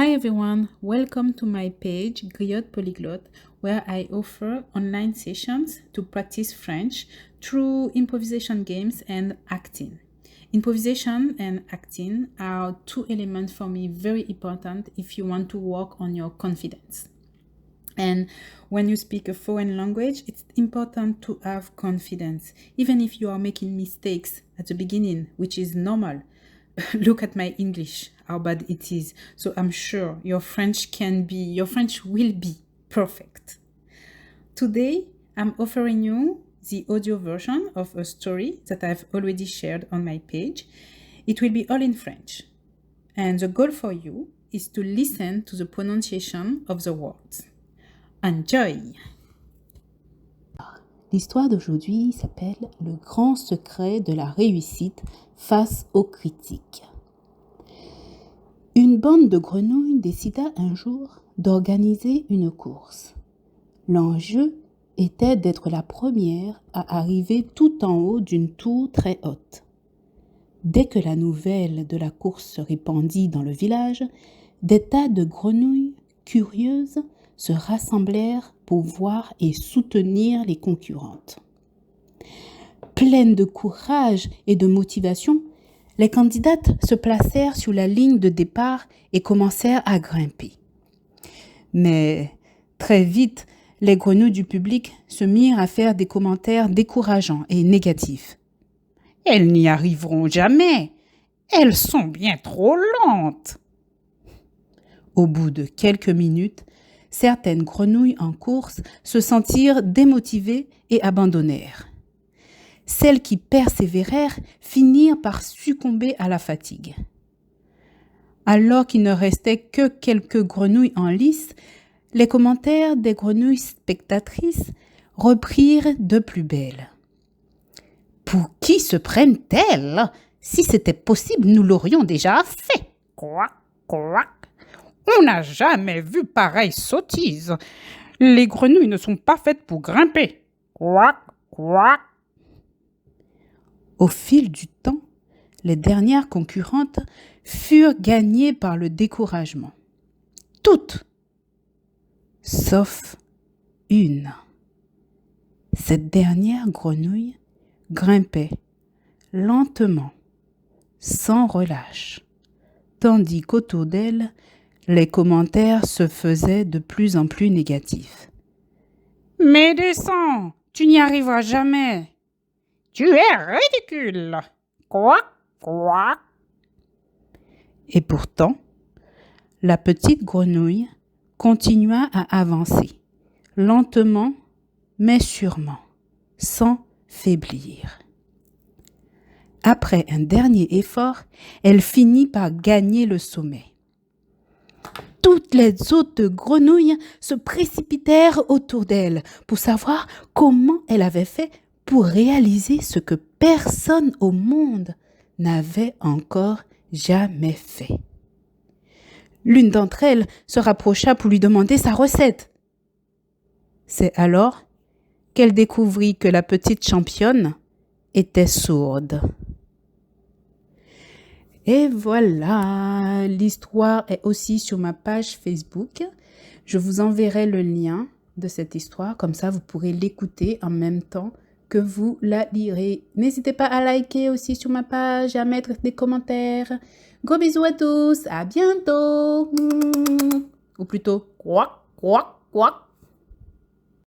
Hi everyone, welcome to my page Griot Polyglot, where I offer online sessions to practice French through improvisation games and acting. Improvisation and acting are two elements for me very important if you want to work on your confidence. And when you speak a foreign language, it's important to have confidence, even if you are making mistakes at the beginning, which is normal. Look at my English, how bad it is. So I'm sure your French will be perfect. Today, I'm offering you the audio version of a story that I've already shared on my page. It will be all in French. And the goal for you is to listen to the pronunciation of the words. Enjoy! L'histoire d'aujourd'hui s'appelle « Le grand secret de la réussite face aux critiques ». Une bande de grenouilles décida un jour d'organiser une course. L'enjeu était d'être la première à arriver tout en haut d'une tour très haute. Dès que la nouvelle de la course se répandit dans le village, des tas de grenouilles curieuses se rassemblèrent pour voir et soutenir les concurrentes. Pleines de courage et de motivation, les candidates se placèrent sur la ligne de départ et commencèrent à grimper. Mais très vite, les grenouilles du public se mirent à faire des commentaires décourageants et négatifs. « Elles n'y arriveront jamais. Elles sont bien trop lentes. » Au bout de quelques minutes, certaines grenouilles en course se sentirent démotivées et abandonnèrent. Celles qui persévérèrent finirent par succomber à la fatigue. Alors qu'il ne restait que quelques grenouilles en lice, les commentaires des grenouilles spectatrices reprirent de plus belle. « Pour qui se prennent-elles? Si c'était possible, nous l'aurions déjà fait. Couac, couac. On n'a jamais vu pareille sottise. Les grenouilles ne sont pas faites pour grimper. Couac, couac. » Au fil du temps, les dernières concurrentes furent gagnées par le découragement. Toutes, sauf une. Cette dernière grenouille grimpait lentement, sans relâche, tandis qu'autour d'elle, les commentaires se faisaient de plus en plus négatifs. « Mais descends, tu n'y arriveras jamais. Tu es ridicule. Quoi, quoi. » Et pourtant, la petite grenouille continua à avancer, lentement mais sûrement, sans faiblir. Après un dernier effort, elle finit par gagner le sommet. Toutes les autres grenouilles se précipitèrent autour d'elle pour savoir comment elle avait fait pour réaliser ce que personne au monde n'avait encore jamais fait. L'une d'entre elles se rapprocha pour lui demander sa recette. C'est alors qu'elle découvrit que la petite championne était sourde. Et voilà, l'histoire est aussi sur ma page Facebook. Je vous enverrai le lien de cette histoire, comme ça vous pourrez l'écouter en même temps que vous la lirez. N'hésitez pas à liker aussi sur ma page et à mettre des commentaires. Gros bisous à tous, à bientôt. Ou plutôt, quoi, quoi, quoi.